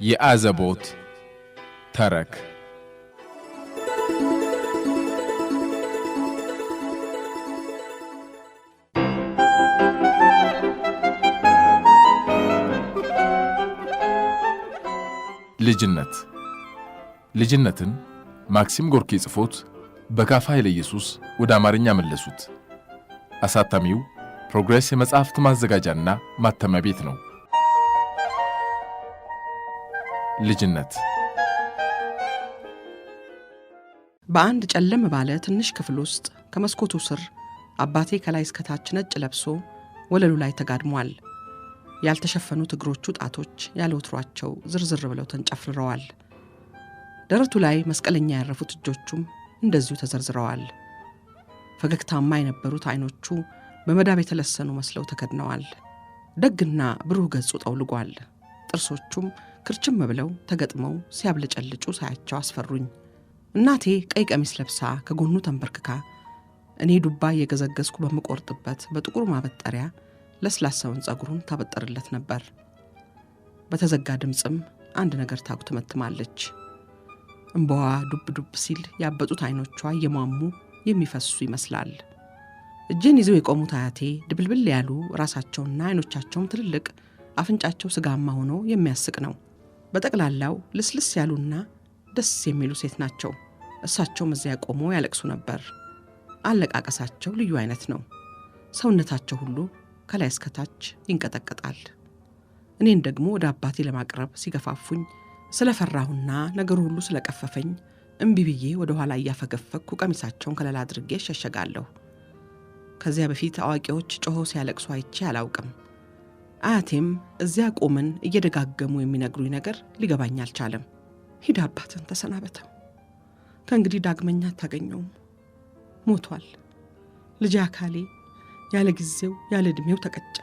የአዘቦት ተረክ ልጅነትን ማክሲም ጎርኪ ጽፎት በካፋ ኃይለ ኢየሱስ ወደ አማርኛ መለሱት። አሳታሚው ፕሮግሬስ የመጽሐፍት ማዘጋጃና ማተሚያ ቤት ነው። ልጅነት በአንድ ጨለም ባለ ትንሽ ክፍል ውስጥ ከመስኮቱ ስር አባቴ ከላይ እስከ ታች ነጭ ለብሶ ወለሉ ላይ ተጋድሟል። ያልተሸፈኑት እግሮቹ ጣቶች ያለ ወትሯቸው ዝርዝር ብለው ተንጨፍርረዋል። ደረቱ ላይ መስቀለኛ ያረፉት እጆቹም እንደዚሁ ተዘርዝረዋል። ፈገግታማ የነበሩት አይኖቹ በመዳብ የተለሰኑ መስለው ተከድነዋል። ደግና ብሩህ ገጹ ጠውልጓል። ጥርሶቹም ክርችም ብለው ተገጥመው ሲያብለጨልጩ ሳያቸው አስፈሩኝ። እናቴ ቀይ ቀሚስ ለብሳ ከጎኑ ተንበርክካ እኔ ዱባ እየገዘገዝኩ በምቆርጥበት በጥቁር ማበጠሪያ ለስላሳውን ጸጉሩን ታበጠርለት ነበር። በተዘጋ ድምፅም አንድ ነገር ታጉተመትማለች። እንባዋ ዱብ ዱብ ሲል ያበጡት አይኖቿ እየሟሙ የሚፈሱ ይመስላል። እጄን ይዘው የቆሙት አያቴ ድብልብል ያሉ ራሳቸውና አይኖቻቸውም ትልልቅ፣ አፍንጫቸው ስጋማ ሆኖ የሚያስቅ ነው። በጠቅላላው ልስልስ ያሉና ደስ የሚሉ ሴት ናቸው። እሳቸውም እዚያ ቆመው ያለቅሱ ነበር። አለቃቀሳቸው ልዩ አይነት ነው። ሰውነታቸው ሁሉ ከላይ እስከ ታች ይንቀጠቀጣል። እኔን ደግሞ ወደ አባቴ ለማቅረብ ሲገፋፉኝ ስለፈራሁና ነገሩ ሁሉ ስለቀፈፈኝ እምቢ ብዬ ወደ ኋላ እያፈገፈኩ ቀሚሳቸውን ከለላ አድርጌ እሸሸጋለሁ። ከዚያ በፊት አዋቂዎች ጮኸው ሲያለቅሱ አይቼ አላውቅም። አያቴም እዚያ ቆመን እየደጋገሙ የሚነግሩኝ ነገር ሊገባኝ አልቻለም። ሂድ አባትን ተሰናበተው፣ ከእንግዲህ ዳግመኛ አታገኘውም፣ ሞቷል። ልጅ አካሌ ያለ ጊዜው ያለ ዕድሜው ተቀጨ።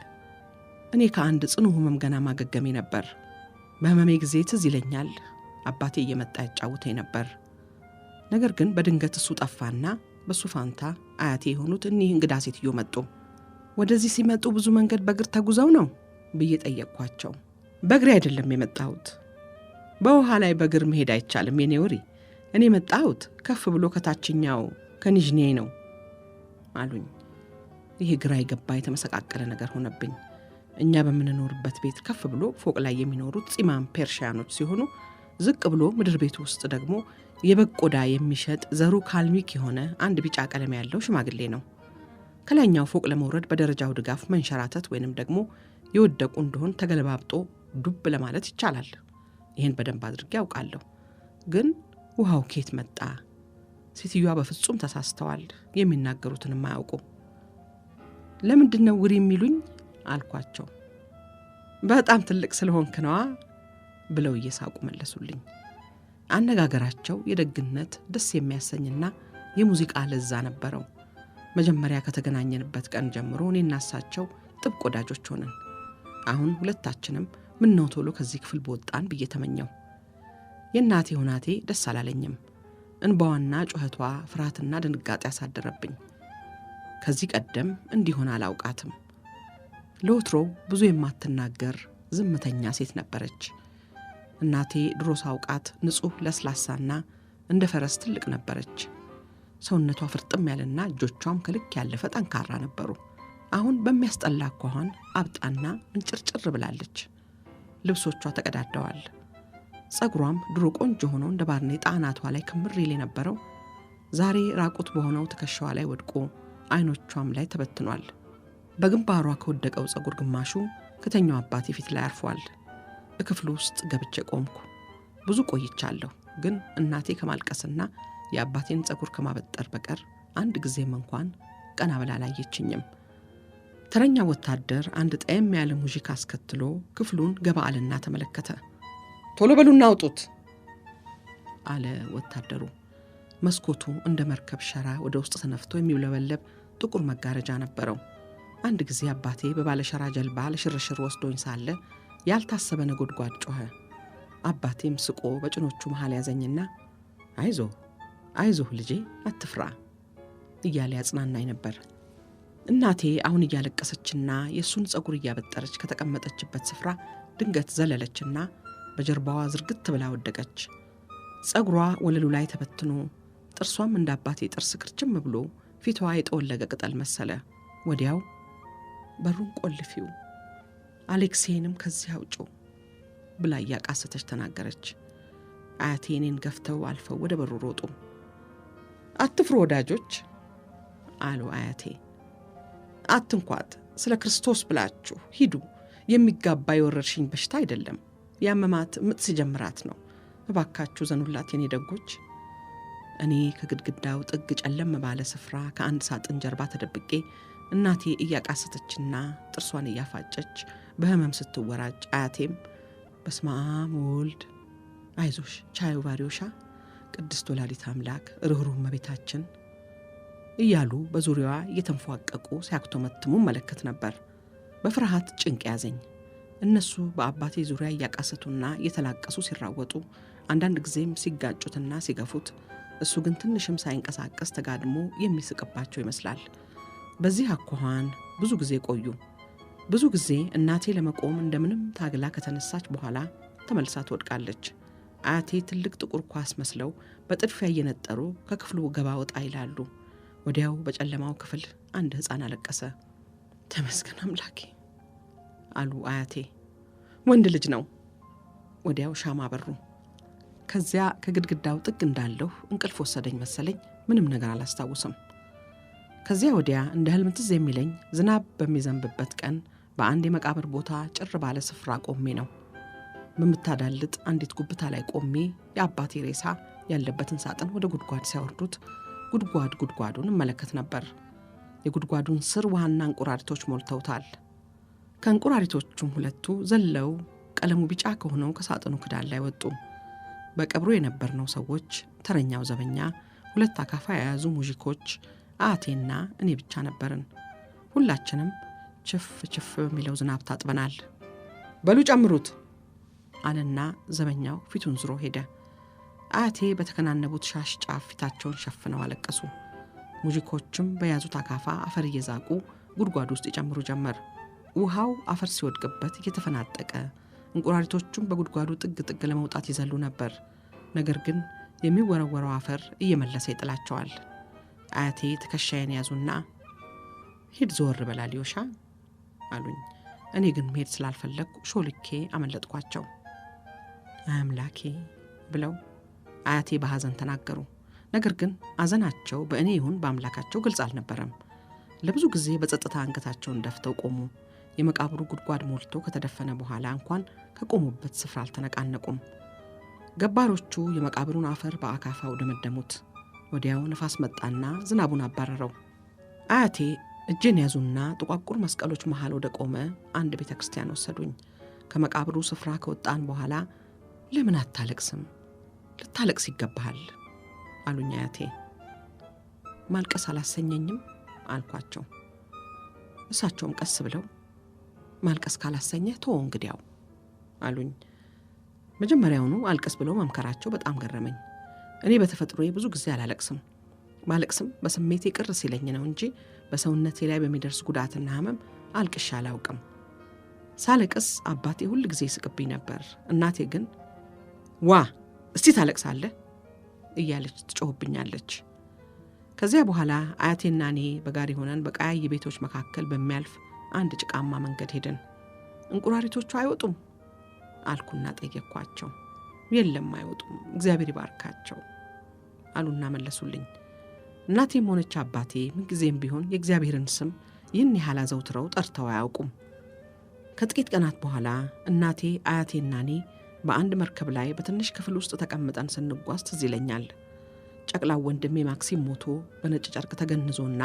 እኔ ከአንድ ጽኑ ህመም ገና ማገገሜ ነበር። በህመሜ ጊዜ ትዝ ይለኛል አባቴ እየመጣ ያጫውተኝ ነበር። ነገር ግን በድንገት እሱ ጠፋና በሱ ፋንታ አያቴ የሆኑት እኒህ እንግዳ ሴትዮ መጡ። ወደዚህ ሲመጡ ብዙ መንገድ በእግር ተጉዘው ነው ብዬ ጠየቅኳቸው። በእግሬ አይደለም የመጣሁት፣ በውሃ ላይ በእግር መሄድ አይቻልም የኔ ወሪ፣ እኔ መጣሁት ከፍ ብሎ ከታችኛው ከኒዥኔ ነው አሉኝ። ይህ ግራ የገባ የተመሰቃቀለ ነገር ሆነብኝ። እኛ በምንኖርበት ቤት ከፍ ብሎ ፎቅ ላይ የሚኖሩት ጺማም ፔርሺያኖች ሲሆኑ ዝቅ ብሎ ምድር ቤቱ ውስጥ ደግሞ የበግ ቆዳ የሚሸጥ ዘሩ ካልሚክ የሆነ አንድ ቢጫ ቀለም ያለው ሽማግሌ ነው። ከላይኛው ፎቅ ለመውረድ በደረጃው ድጋፍ መንሸራተት ወይንም ደግሞ የወደቁ እንደሆን ተገለባብጦ ዱብ ለማለት ይቻላል። ይህን በደንብ አድርጌ ያውቃለሁ። ግን ውሃው ኬት መጣ? ሴትዮዋ በፍጹም ተሳስተዋል። የሚናገሩትንም አያውቁ። ለምንድነው ውሪ የሚሉኝ አልኳቸው። በጣም ትልቅ ስለሆንክ ነዋ ብለው እየሳቁ መለሱልኝ። አነጋገራቸው የደግነት ደስ የሚያሰኝና የሙዚቃ ለዛ ነበረው። መጀመሪያ ከተገናኘንበት ቀን ጀምሮ እኔና እሳቸው ጥብቅ ወዳጆች ሆነን፣ አሁን ሁለታችንም ምነው ቶሎ ከዚህ ክፍል በወጣን ብዬ ተመኘው። የእናቴ ሁናቴ ደስ አላለኝም። እንባዋና ጩኸቷ ፍርሃትና ድንጋጤ ያሳደረብኝ። ከዚህ ቀደም እንዲሆን አላውቃትም። ለወትሮ ብዙ የማትናገር ዝምተኛ ሴት ነበረች። እናቴ ድሮ ሳውቃት ንጹሕ ለስላሳና እንደ ፈረስ ትልቅ ነበረች። ሰውነቷ ፍርጥም ያለና እጆቿም ከልክ ያለፈ ጠንካራ ነበሩ። አሁን በሚያስጠላ አኳኋን አብጣና እንጭርጭር ብላለች። ልብሶቿ ተቀዳደዋል። ጸጉሯም ድሮ ቆንጆ ሆኖ እንደ ባርኔጣ አናቷ ላይ ክምር ይል የነበረው ዛሬ ራቁት በሆነው ትከሻዋ ላይ ወድቆ አይኖቿም ላይ ተበትኗል። በግንባሯ ከወደቀው ጸጉር ግማሹ ከተኛው አባቴ ፊት ላይ አርፏል። በክፍሉ ውስጥ ገብቼ ቆምኩ። ብዙ ቆይቻለሁ። ግን እናቴ ከማልቀስና የአባቴን ጸጉር ከማበጠር በቀር አንድ ጊዜም እንኳን ቀና ብላ አላየችኝም። ተረኛ ወታደር አንድ ጠየም ያለ ሙዚቃ አስከትሎ ክፍሉን ገባ አለና ተመለከተ። ቶሎ በሉና አውጡት አለ ወታደሩ። መስኮቱ እንደ መርከብ ሸራ ወደ ውስጥ ተነፍቶ የሚውለበለብ ጥቁር መጋረጃ ነበረው። አንድ ጊዜ አባቴ በባለሸራ ጀልባ ለሽርሽር ወስዶኝ ሳለ ያልታሰበ ነጎድጓድ ጮኸ። አባቴም ስቆ በጭኖቹ መሃል ያዘኝና አይዞህ ልጄ አትፍራ እያለ ያጽናናኝ ነበር። እናቴ አሁን እያለቀሰችና የሱን ጸጉር እያበጠረች ከተቀመጠችበት ስፍራ ድንገት ዘለለችና በጀርባዋ ዝርግት ብላ ወደቀች። ጸጉሯ ወለሉ ላይ ተበትኖ ጥርሷም እንደ አባቴ ጥርስ ክርችም ብሎ ፊቷ የጠወለገ ቅጠል መሰለ። ወዲያው በሩን ቆልፊው፣ አሌክሴንም ከዚህ አውጪው ብላ እያቃሰተች ተናገረች። አያቴ እኔን ገፍተው አልፈው ወደ በሩ ሮጡ። አትፍሩ ወዳጆች አሉ አያቴ። አትንኳት፣ ስለ ክርስቶስ ብላችሁ ሂዱ። የሚጋባ የወረርሽኝ በሽታ አይደለም፣ ያመማት ምጥ ሲጀምራት ነው። እባካችሁ ዘኑላት የኔ ደጎች። እኔ ከግድግዳው ጥግ ጨለም ባለ ስፍራ ከአንድ ሳጥን ጀርባ ተደብቄ እናቴ እያቃሰተችና ጥርሷን እያፋጨች በህመም ስትወራጭ፣ አያቴም በስመ አብ ወወልድ አይዞሽ ቻዩ ባሪዮሻ ቅድስት ወላዲት አምላክ ርኅሩህ እመቤታችን እያሉ በዙሪያዋ እየተንፏቀቁ ሲያክቶመትሙ መለከት ነበር። በፍርሃት ጭንቅ ያዘኝ። እነሱ በአባቴ ዙሪያ እያቃሰቱና እየተላቀሱ ሲራወጡ፣ አንዳንድ ጊዜም ሲጋጩትና ሲገፉት፣ እሱ ግን ትንሽም ሳይንቀሳቀስ ተጋድሞ የሚስቅባቸው ይመስላል። በዚህ አኳኋን ብዙ ጊዜ ቆዩ። ብዙ ጊዜ እናቴ ለመቆም እንደምንም ታግላ ከተነሳች በኋላ ተመልሳ ትወድቃለች። አያቴ ትልቅ ጥቁር ኳስ መስለው በጥድፊያ እየነጠሩ ከክፍሉ ገባ ወጣ ይላሉ። ወዲያው በጨለማው ክፍል አንድ ሕፃን አለቀሰ። ተመስገን አምላኬ አሉ አያቴ። ወንድ ልጅ ነው። ወዲያው ሻማ በሩ። ከዚያ ከግድግዳው ጥግ እንዳለሁ እንቅልፍ ወሰደኝ መሰለኝ። ምንም ነገር አላስታውስም። ከዚያ ወዲያ እንደ ህልም ትዝ የሚለኝ ዝናብ በሚዘንብበት ቀን በአንድ የመቃብር ቦታ ጭር ባለ ስፍራ ቆሜ ነው። በምታዳልጥ አንዲት ጉብታ ላይ ቆሜ የአባቴ ሬሳ ያለበትን ሳጥን ወደ ጉድጓድ ሲያወርዱት ጉድጓዱን እመለከት ነበር። የጉድጓዱን ስር ውሃና እንቁራሪቶች ሞልተውታል። ከእንቁራሪቶቹም ሁለቱ ዘለው ቀለሙ ቢጫ ከሆነው ከሳጥኑ ክዳን ላይ ወጡ። በቀብሩ የነበርነው ሰዎች፣ ተረኛው ዘበኛ፣ 2 አካፋ የያዙ ሙዥኮች፣ አያቴና እኔ ብቻ ነበርን። ሁላችንም ችፍ ችፍ በሚለው ዝናብ ታጥበናል። በሉ ጨምሩት አለና ዘበኛው ፊቱን ዝሮ ሄደ። አያቴ በተከናነቡት ሻሽ ጫፍ ፊታቸውን ሸፍነው አለቀሱ። ሙዥኮችም በያዙት አካፋ አፈር እየዛቁ ጉድጓድ ውስጥ ይጨምሩ ጀመር። ውሃው አፈር ሲወድቅበት እየተፈናጠቀ፣ እንቁራሪቶቹም በጉድጓዱ ጥግ ጥግ ለመውጣት ይዘሉ ነበር። ነገር ግን የሚወረወረው አፈር እየመለሰ ይጥላቸዋል። አያቴ ትከሻዬን ያዙና ሂድ ዘወር በል አልዮሻ አሉኝ። እኔ ግን መሄድ ስላልፈለግኩ ሾልኬ አመለጥኳቸው። አምላኬ ብለው አያቴ በሐዘን ተናገሩ። ነገር ግን አዘናቸው በእኔ ይሁን በአምላካቸው ግልጽ አልነበረም። ለብዙ ጊዜ በጸጥታ አንገታቸውን ደፍተው ቆሙ። የመቃብሩ ጉድጓድ ሞልቶ ከተደፈነ በኋላ እንኳን ከቆሙበት ስፍራ አልተነቃነቁም። ገባሮቹ የመቃብሩን አፈር በአካፋው ደመደሙት። ወዲያው ነፋስ መጣና ዝናቡን አባረረው። አያቴ እጄን ያዙና ጥቋቁር መስቀሎች መሃል ወደ ቆመ አንድ ቤተ ክርስቲያን ወሰዱኝ። ከመቃብሩ ስፍራ ከወጣን በኋላ ለምን አታለቅስም? ልታለቅስ ይገባሃል አሉኝ አያቴ። ማልቀስ አላሰኘኝም አልኳቸው። እሳቸውም ቀስ ብለው ማልቀስ ካላሰኘህ ተወው እንግዲያው አሉኝ። መጀመሪያውኑ አልቀስ ብለው መምከራቸው በጣም ገረመኝ። እኔ በተፈጥሮዬ ብዙ ጊዜ አላለቅስም። ማለቅስም በስሜቴ ቅር ሲለኝ ነው እንጂ በሰውነቴ ላይ በሚደርስ ጉዳትና ህመም አልቅሻ አላውቅም። ሳለቅስ አባቴ ሁል ጊዜ ይስቅብኝ ነበር። እናቴ ግን ዋ እስቲ ታለቅሳለህ እያለች ትጮህብኛለች። ከዚያ በኋላ አያቴና እኔ በጋሪ ሆነን በቀያይ ቤቶች መካከል በሚያልፍ አንድ ጭቃማ መንገድ ሄደን እንቁራሪቶቹ አይወጡም አልኩና ጠየቅኳቸው። የለም አይወጡም፣ እግዚአብሔር ይባርካቸው አሉና መለሱልኝ። እናቴም ሆነች አባቴ ምንጊዜም ቢሆን የእግዚአብሔርን ስም ይህን ያህል አዘውትረው ጠርተው አያውቁም። ከጥቂት ቀናት በኋላ እናቴ አያቴና እኔ በአንድ መርከብ ላይ በትንሽ ክፍል ውስጥ ተቀምጠን ስንጓዝ ትዝ ይለኛል። ጨቅላው ወንድሜ ማክሲም ሞቶ በነጭ ጨርቅ ተገንዞና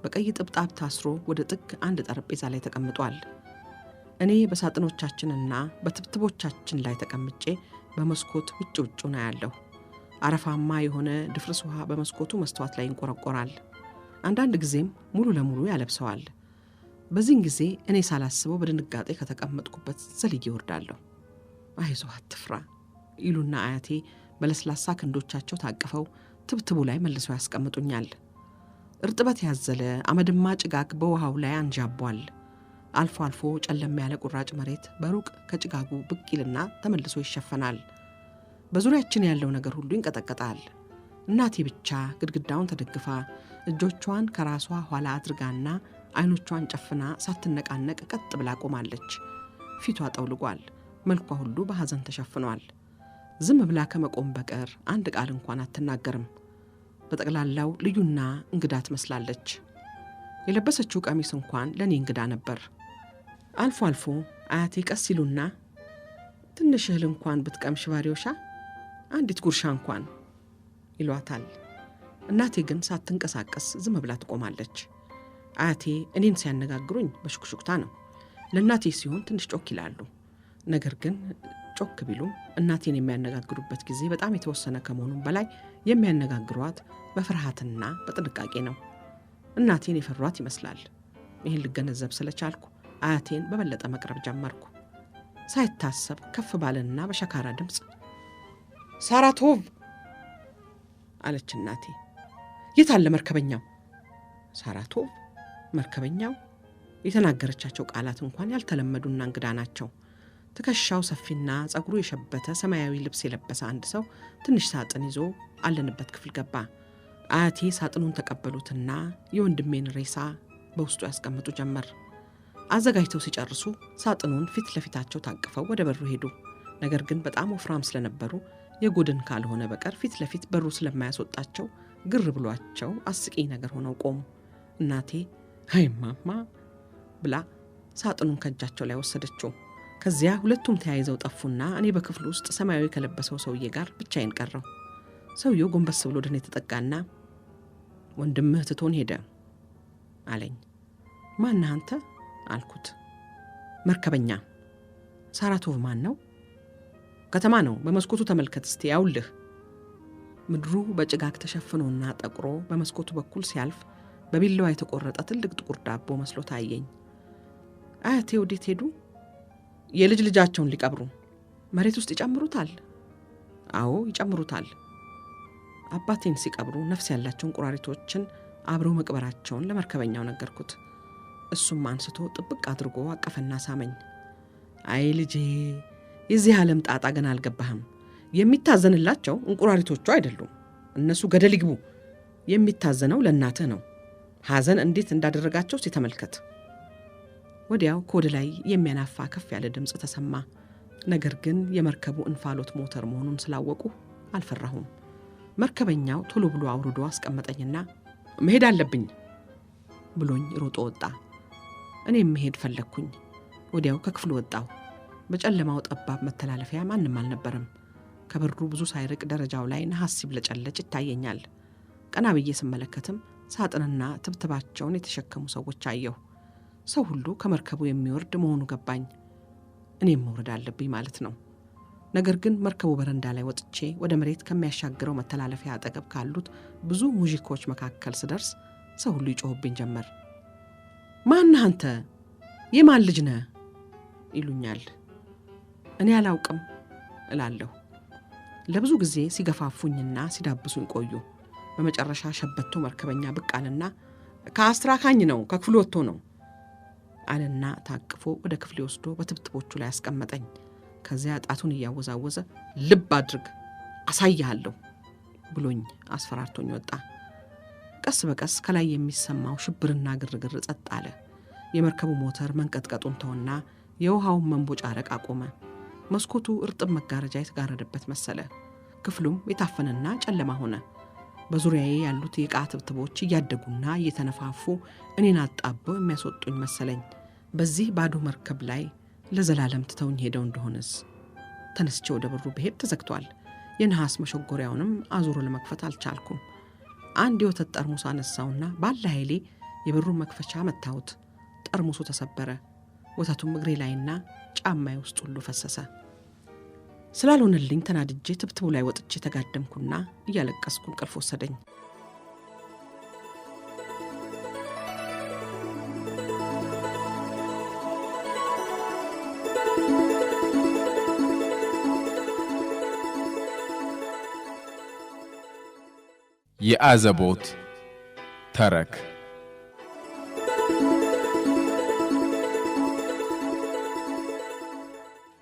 በቀይ ጥብጣብ ታስሮ ወደ ጥግ አንድ ጠረጴዛ ላይ ተቀምጧል። እኔ በሳጥኖቻችንና በትብትቦቻችን ላይ ተቀምጬ በመስኮት ውጭውን አያለሁ። አረፋማ የሆነ ድፍርስ ውሃ በመስኮቱ መስተዋት ላይ ይንቆረቆራል። አንዳንድ ጊዜም ሙሉ ለሙሉ ያለብሰዋል። በዚህን ጊዜ እኔ ሳላስበው በድንጋጤ ከተቀመጥኩበት ዘልዬ ወርዳለሁ። አይዞህ አትፍራ ይሉና አያቴ በለስላሳ ክንዶቻቸው ታቅፈው ትብትቡ ላይ መልሰው ያስቀምጡኛል። እርጥበት ያዘለ አመድማ ጭጋግ በውሃው ላይ አንዣቧል። አልፎ አልፎ ጨለም ያለ ቁራጭ መሬት በሩቅ ከጭጋጉ ብቅ ይልና ተመልሶ ይሸፈናል። በዙሪያችን ያለው ነገር ሁሉ ይንቀጠቀጣል። እናቴ ብቻ ግድግዳውን ተደግፋ እጆቿን ከራሷ ኋላ አድርጋና አይኖቿን ጨፍና ሳትነቃነቅ ቀጥ ብላ ቆማለች። ፊቷ ጠውልጓል። መልኳ ሁሉ በሐዘን ተሸፍኗል። ዝም ብላ ከመቆም በቀር አንድ ቃል እንኳን አትናገርም። በጠቅላላው ልዩና እንግዳ ትመስላለች። የለበሰችው ቀሚስ እንኳን ለኔ እንግዳ ነበር። አልፎ አልፎ አያቴ ቀስ ይሉና ትንሽ እህል እንኳን ብትቀምሽ ባሪዮሻ፣ አንዲት ጉርሻ እንኳን ይሏታል። እናቴ ግን ሳትንቀሳቀስ ዝም ብላ ትቆማለች። አያቴ እኔን ሲያነጋግሩኝ በሽኩሽኩታ ነው። ለእናቴ ሲሆን ትንሽ ጮክ ይላሉ። ነገር ግን ጮክ ቢሉም እናቴን የሚያነጋግሩበት ጊዜ በጣም የተወሰነ ከመሆኑም በላይ የሚያነጋግሯት በፍርሃትና በጥንቃቄ ነው። እናቴን የፈሯት ይመስላል። ይህን ልገነዘብ ስለቻልኩ አያቴን በበለጠ መቅረብ ጀመርኩ። ሳይታሰብ ከፍ ባለና በሸካራ ድምፅ ሳራቶቭ አለች እናቴ። የት አለ መርከበኛው? ሳራቶቭ? መርከበኛው? የተናገረቻቸው ቃላት እንኳን ያልተለመዱና እንግዳ ናቸው። ትከሻው ሰፊና ጸጉሩ የሸበተ ሰማያዊ ልብስ የለበሰ አንድ ሰው ትንሽ ሳጥን ይዞ አለንበት ክፍል ገባ። አያቴ ሳጥኑን ተቀበሉትና የወንድሜን ሬሳ በውስጡ ያስቀምጡ ጀመር። አዘጋጅተው ሲጨርሱ ሳጥኑን ፊት ለፊታቸው ታቅፈው ወደ በሩ ሄዱ። ነገር ግን በጣም ወፍራም ስለነበሩ የጎድን ካልሆነ በቀር ፊት ለፊት በሩ ስለማያስወጣቸው ግር ብሏቸው አስቂኝ ነገር ሆነው ቆሙ። እናቴ አይ ማማ ብላ ሳጥኑን ከእጃቸው ላይ ወሰደችው። ከዚያ ሁለቱም ተያይዘው ጠፉና እኔ በክፍሉ ውስጥ ሰማያዊ ከለበሰው ሰውዬ ጋር ብቻዬን ቀረው። ሰውየው ጎንበስ ብሎ ወደ እኔ ተጠጋና ወንድምህ ትቶን ሄደ አለኝ። ማን አንተ አልኩት። መርከበኛ። ሳራቶቭ ማን ነው? ከተማ ነው። በመስኮቱ ተመልከት እስቲ ያውልህ። ምድሩ በጭጋግ ተሸፍኖና ጠቁሮ በመስኮቱ በኩል ሲያልፍ በቢላዋ የተቆረጠ ትልቅ ጥቁር ዳቦ መስሎ ታየኝ። አያቴ ወዴት ሄዱ? የልጅ ልጃቸውን ሊቀብሩ። መሬት ውስጥ ይጨምሩታል? አዎ ይጨምሩታል። አባቴን ሲቀብሩ ነፍስ ያላቸውን ቁራሪቶችን አብረው መቅበራቸውን ለመርከበኛው ነገርኩት። እሱም አንስቶ ጥብቅ አድርጎ አቀፈና ሳመኝ። አይ ልጄ፣ የዚህ ዓለም ጣጣ ገና አልገባህም። የሚታዘንላቸው እንቁራሪቶቹ አይደሉም። እነሱ ገደል ይግቡ። የሚታዘነው ለእናትህ ነው። ሐዘን እንዴት እንዳደረጋቸው ሲተመልከት። ወዲያው ከወደ ላይ የሚያናፋ ከፍ ያለ ድምፅ ተሰማ። ነገር ግን የመርከቡ እንፋሎት ሞተር መሆኑን ስላወቁ አልፈራሁም። መርከበኛው ቶሎ ብሎ አውርዶ አስቀመጠኝና መሄድ አለብኝ ብሎኝ ሮጦ ወጣ። እኔም መሄድ ፈለግኩኝ። ወዲያው ከክፍሉ ወጣው። በጨለማው ጠባብ መተላለፊያ ማንም አልነበረም። ከበሩ ብዙ ሳይርቅ ደረጃው ላይ ነሐስ ሲብለጨለጭ ይታየኛል። ቀና ብዬ ስመለከትም ሳጥንና ትብትባቸውን የተሸከሙ ሰዎች አየሁ። ሰው ሁሉ ከመርከቡ የሚወርድ መሆኑ ገባኝ። እኔም መውረድ አለብኝ ማለት ነው። ነገር ግን መርከቡ በረንዳ ላይ ወጥቼ ወደ መሬት ከሚያሻግረው መተላለፊያ አጠገብ ካሉት ብዙ ሙዚኮች መካከል ስደርስ ሰው ሁሉ ይጮህብኝ ጀመር። ማን አንተ? የማን ልጅ ነህ? ይሉኛል። እኔ አላውቅም እላለሁ። ለብዙ ጊዜ ሲገፋፉኝና ሲዳብሱኝ ቆዩ። በመጨረሻ ሸበቶ መርከበኛ ብቅ አለና ከአስትራካኝ ነው፣ ከክፍሉ ወጥቶ ነው አለና ታቅፎ ወደ ክፍሌ ወስዶ በትብትቦቹ ላይ አስቀመጠኝ። ከዚያ ጣቱን እያወዛወዘ ልብ አድርግ አሳይሃለሁ ብሎኝ አስፈራርቶኝ ወጣ። ቀስ በቀስ ከላይ የሚሰማው ሽብርና ግርግር ጸጥ አለ። የመርከቡ ሞተር መንቀጥቀጡን ተወና የውሃውን መንቦጫረቅ አቆመ። መስኮቱ እርጥብ መጋረጃ የተጋረደበት መሰለ። ክፍሉም የታፈነና ጨለማ ሆነ። በዙሪያዬ ያሉት የዕቃ ትብትቦች እያደጉና እየተነፋፉ እኔን አጣበው የሚያስወጡኝ መሰለኝ። በዚህ ባዶ መርከብ ላይ ለዘላለም ትተውኝ ሄደው እንደሆነስ። ተነስቼ ወደ በሩ ብሄድ ተዘግቷል። የነሐስ መሸጎሪያውንም አዙሮ ለመክፈት አልቻልኩም። አንድ የወተት ጠርሙስ አነሳውና ባለ ኃይሌ የበሩን መክፈቻ መታሁት። ጠርሙሱ ተሰበረ። ወተቱም እግሬ ላይና ጫማዬ ውስጥ ሁሉ ፈሰሰ። ስላልሆነልኝ ተናድጄ ትብትቡ ላይ ወጥቼ ተጋደምኩና እያለቀስኩ እንቅልፍ ወሰደኝ። የአዘቦት ተረክ